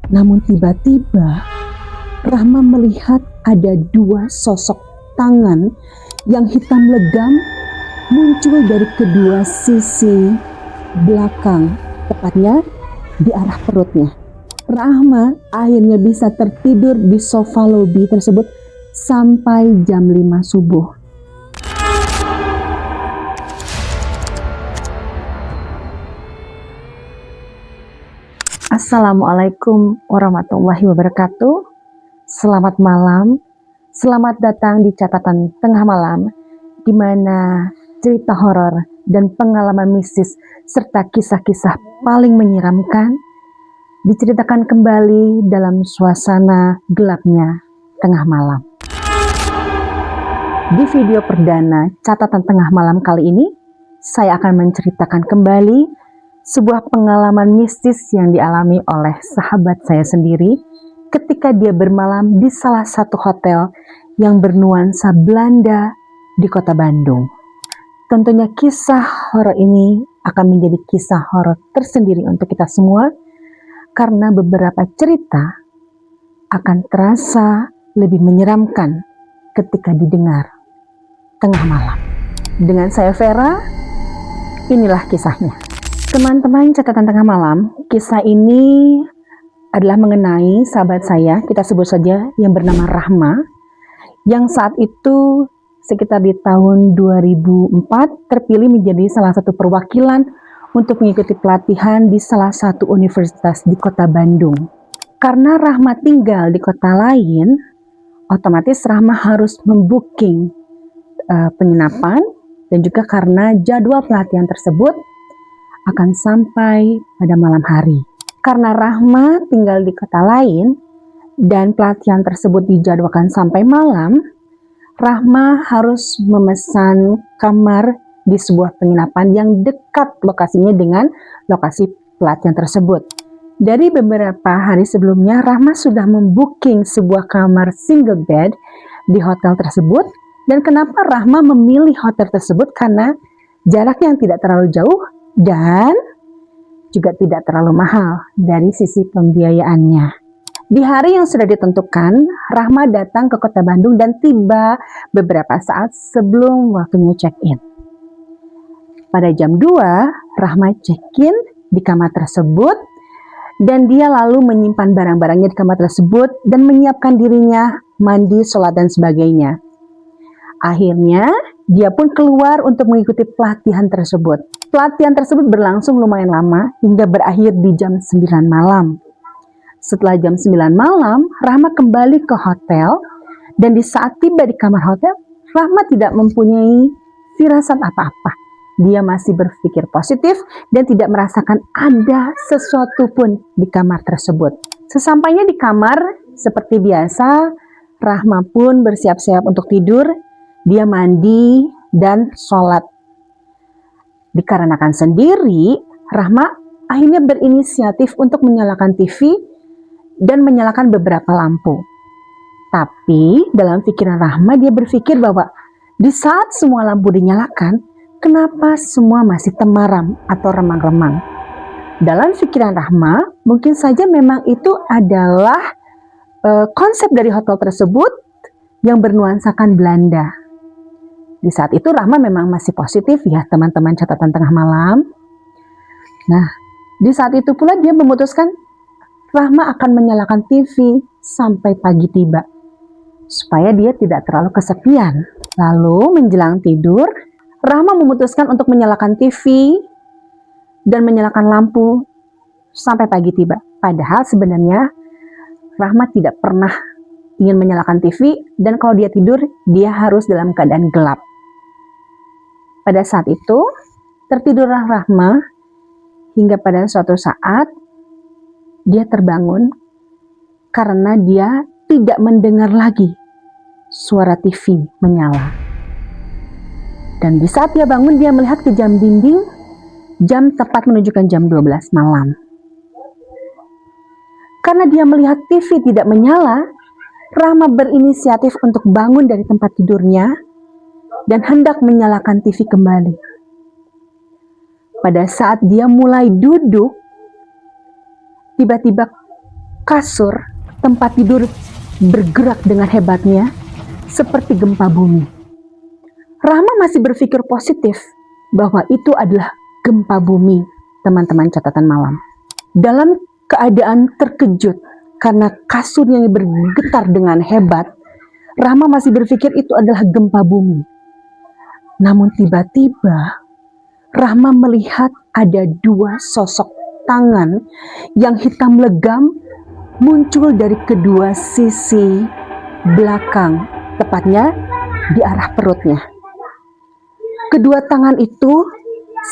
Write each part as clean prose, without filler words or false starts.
Namun tiba-tiba Rahma melihat ada dua sosok tangan yang hitam legam muncul dari kedua sisi belakang, tepatnya di arah perutnya. Rahma akhirnya bisa tertidur di sofa lobi tersebut sampai jam 5 subuh. Assalamualaikum warahmatullahi wabarakatuh. Selamat malam, selamat datang di catatan tengah malam, di mana cerita horor dan pengalaman mistis serta kisah-kisah paling menyeramkan diceritakan kembali dalam suasana gelapnya tengah malam. Di video perdana catatan tengah malam kali ini, saya akan menceritakan kembali sebuah pengalaman mistis yang dialami oleh sahabat saya sendiri ketika dia bermalam di salah satu hotel yang bernuansa Belanda di kota Bandung. Tentunya kisah horor ini akan menjadi kisah horor tersendiri untuk kita semua karena beberapa cerita akan terasa lebih menyeramkan ketika didengar tengah malam. Dengan saya Vera, inilah kisahnya. Teman-teman catatan tengah malam, kisah ini adalah mengenai sahabat saya, kita sebut saja yang bernama Rahma, yang saat itu sekitar di tahun 2004 terpilih menjadi salah satu perwakilan untuk mengikuti pelatihan di salah satu universitas di kota Bandung. Karena Rahma tinggal di kota lain, otomatis Rahma harus membooking penginapan, dan juga karena jadwal pelatihan tersebut akan sampai pada malam hari. Karena Rahma tinggal di kota lain dan pelatihan tersebut dijadwalkan sampai malam, Rahma harus memesan kamar di sebuah penginapan yang dekat lokasinya dengan lokasi pelatihan tersebut. Dari beberapa hari sebelumnya, Rahma sudah membooking sebuah kamar single bed di hotel tersebut. Dan kenapa Rahma memilih hotel tersebut? Karena jaraknya yang tidak terlalu jauh dan juga tidak terlalu mahal dari sisi pembiayaannya. Di hari yang sudah ditentukan, Rahma datang ke kota Bandung dan tiba beberapa saat sebelum waktunya check-in. Pada jam 2, Rahma check-in di kamar tersebut dan dia lalu menyimpan barang-barangnya di kamar tersebut dan menyiapkan dirinya mandi, sholat, dan sebagainya. Akhirnya, dia pun keluar untuk mengikuti pelatihan tersebut. Pelatihan tersebut berlangsung lumayan lama hingga berakhir di jam 9 malam. Setelah jam 9 malam, Rahma kembali ke hotel dan di saat tiba di kamar hotel, Rahma tidak mempunyai firasat apa-apa. Dia masih berpikir positif dan tidak merasakan ada sesuatu pun di kamar tersebut. Sesampainya di kamar, seperti biasa, Rahma pun bersiap-siap untuk tidur. Dia mandi dan sholat. Dikarenakan sendiri, Rahma akhirnya berinisiatif untuk menyalakan TV dan menyalakan beberapa lampu. Tapi dalam pikiran Rahma, dia berpikir bahwa di saat semua lampu dinyalakan, kenapa semua masih temaram atau remang-remang? Dalam pikiran Rahma, mungkin saja memang itu adalah konsep dari hotel tersebut yang bernuansakan Belanda. Di saat itu Rahma memang masih positif ya teman-teman catatan tengah malam. Nah, di saat itu pula dia memutuskan Rahma akan menyalakan TV sampai pagi tiba, supaya dia tidak terlalu kesepian. Lalu menjelang tidur, Rahma memutuskan untuk menyalakan TV dan menyalakan lampu sampai pagi tiba. Padahal sebenarnya Rahma tidak pernah ingin menyalakan TV, dan kalau dia tidur, dia harus dalam keadaan gelap. Pada saat itu, tertidurlah Rahma hingga pada suatu saat dia terbangun karena dia tidak mendengar lagi suara TV menyala. Dan di saat dia bangun, dia melihat ke jam dinding, jam tepat menunjukkan jam 12 malam. Karena dia melihat TV tidak menyala, Rahma berinisiatif untuk bangun dari tempat tidurnya dan hendak menyalakan TV kembali. Pada saat dia mulai duduk, tiba-tiba kasur tempat tidur bergerak dengan hebatnya seperti gempa bumi. Rahma masih berpikir positif bahwa itu adalah gempa bumi, teman-teman catatan malam. Dalam keadaan terkejut karena kasurnya yang bergetar dengan hebat, Rahma masih berpikir itu adalah gempa bumi. Namun tiba-tiba Rahma melihat ada dua sosok tangan yang hitam legam muncul dari kedua sisi belakang, tepatnya di arah perutnya. Kedua tangan itu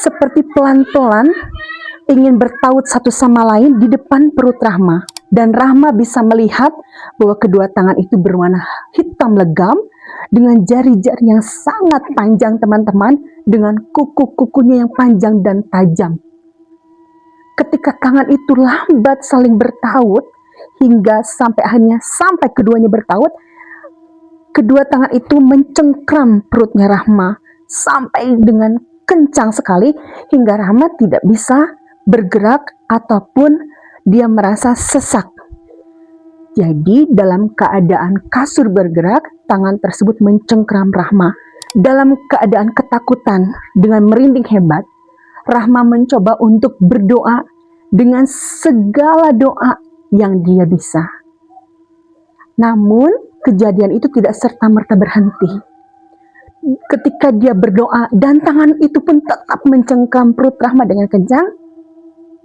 seperti pelan-pelan ingin bertaut satu sama lain di depan perut Rahma. Dan Rahma bisa melihat bahwa kedua tangan itu berwarna hitam legam dengan jari-jari yang sangat panjang, teman-teman, dengan kuku-kukunya yang panjang dan tajam. Ketika tangan itu lambat saling bertaut hingga akhirnya sampai keduanya bertaut, kedua tangan itu mencengkram perutnya Rahma sampai dengan kencang sekali hingga Rahma tidak bisa bergerak ataupun dia merasa sesak. Jadi dalam keadaan kasur bergerak, tangan tersebut mencengkram Rahma. Dalam keadaan ketakutan dengan merinding hebat, Rahma mencoba untuk berdoa dengan segala doa yang dia bisa. Namun kejadian itu tidak serta-merta berhenti. Ketika dia berdoa dan tangan itu pun tetap mencengkram perut Rahma dengan kencang,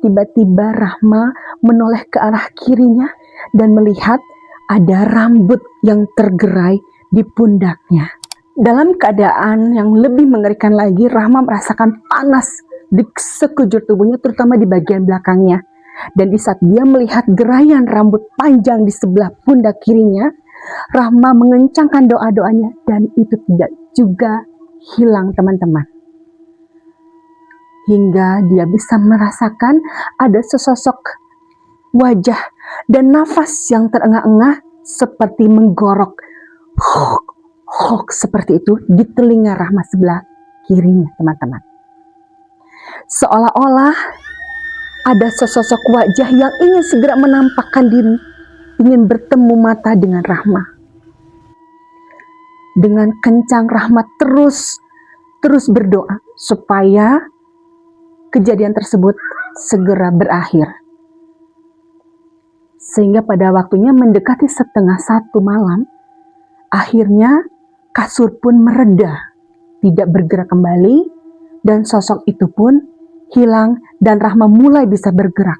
tiba-tiba Rahma menoleh ke arah kirinya dan melihat ada rambut yang tergerai di pundaknya. Dalam keadaan yang lebih mengerikan lagi, Rahma merasakan panas di sekujur tubuhnya, terutama di bagian belakangnya. Dan di saat dia melihat gerayan rambut panjang di sebelah pundak kirinya, Rahma mengencangkan doa-doanya dan itu tidak juga hilang, teman-teman. Hingga dia bisa merasakan ada sesosok wajah dan nafas yang terengah-engah seperti menggorok. Hok, seperti itu di telinga Rahma sebelah kirinya, teman-teman. Seolah-olah ada sesosok wajah yang ingin segera menampakkan diri, ingin bertemu mata dengan Rahma. Dengan kencang Rahma terus berdoa supaya kejadian tersebut segera berakhir. Sehingga pada waktunya mendekati 1:30 malam, akhirnya kasur pun mereda, tidak bergerak kembali, dan sosok itu pun hilang dan Rahma mulai bisa bergerak.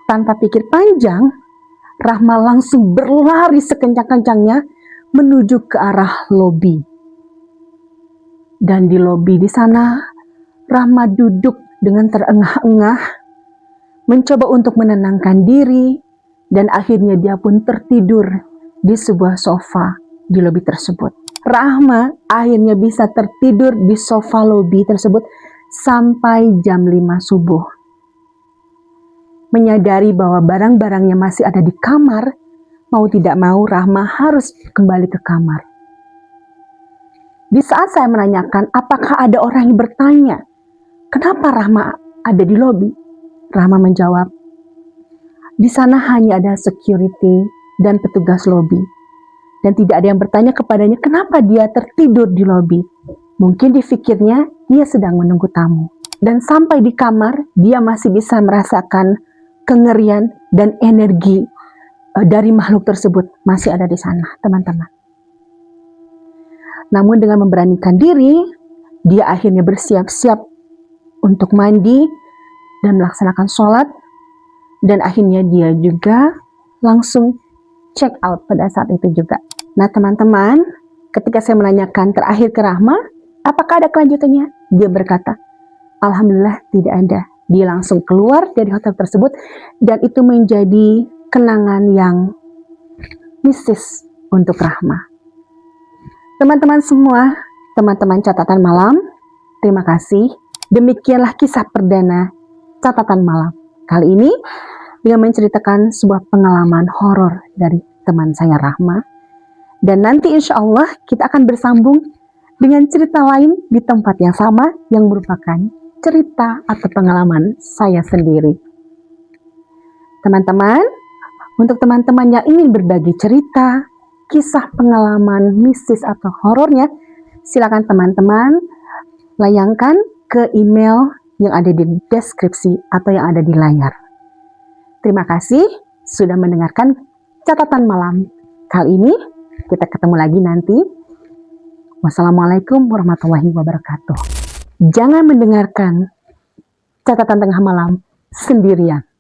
Tanpa pikir panjang, Rahma langsung berlari sekencang-kencangnya menuju ke arah lobi. Dan di lobi di sana, Rahma duduk dengan terengah-engah, mencoba untuk menenangkan diri, dan akhirnya dia pun tertidur di sebuah sofa di lobi tersebut. Rahma akhirnya bisa tertidur di sofa lobi tersebut sampai jam 5 subuh. Menyadari bahwa barang-barangnya masih ada di kamar, mau tidak mau Rahma harus kembali ke kamar. Di saat saya menanyakan apakah ada orang yang bertanya, kenapa Rahma ada di lobi? Rahma menjawab, di sana hanya ada security dan petugas lobi. Dan tidak ada yang bertanya kepadanya kenapa dia tertidur di lobi. Mungkin dipikirnya dia sedang menunggu tamu. Dan sampai di kamar, dia masih bisa merasakan kengerian dan energi dari makhluk tersebut masih ada di sana, teman-teman. Namun dengan memberanikan diri, dia akhirnya bersiap-siap untuk mandi dan melaksanakan sholat, dan akhirnya dia juga langsung check out pada saat itu juga. Nah teman-teman, ketika saya menanyakan terakhir ke Rahma, apakah ada kelanjutannya? Dia berkata, alhamdulillah tidak ada. Dia langsung keluar dari hotel tersebut dan itu menjadi kenangan yang mistis untuk Rahma. Teman-teman semua, teman-teman catatan malam, terima kasih. Demikianlah kisah perdana catatan malam kali ini dengan menceritakan sebuah pengalaman horor dari teman saya Rahma. Dan nanti insya Allah kita akan bersambung dengan cerita lain di tempat yang sama yang merupakan cerita atau pengalaman saya sendiri. Teman-teman, untuk teman-teman yang ingin berbagi cerita, kisah pengalaman mistis atau horornya, silakan teman-teman layangkan ke email yang ada di deskripsi atau yang ada di layar. Terima kasih sudah mendengarkan catatan malam. Kali ini kita ketemu lagi nanti. Wassalamualaikum warahmatullahi wabarakatuh. Jangan mendengarkan catatan tengah malam sendirian.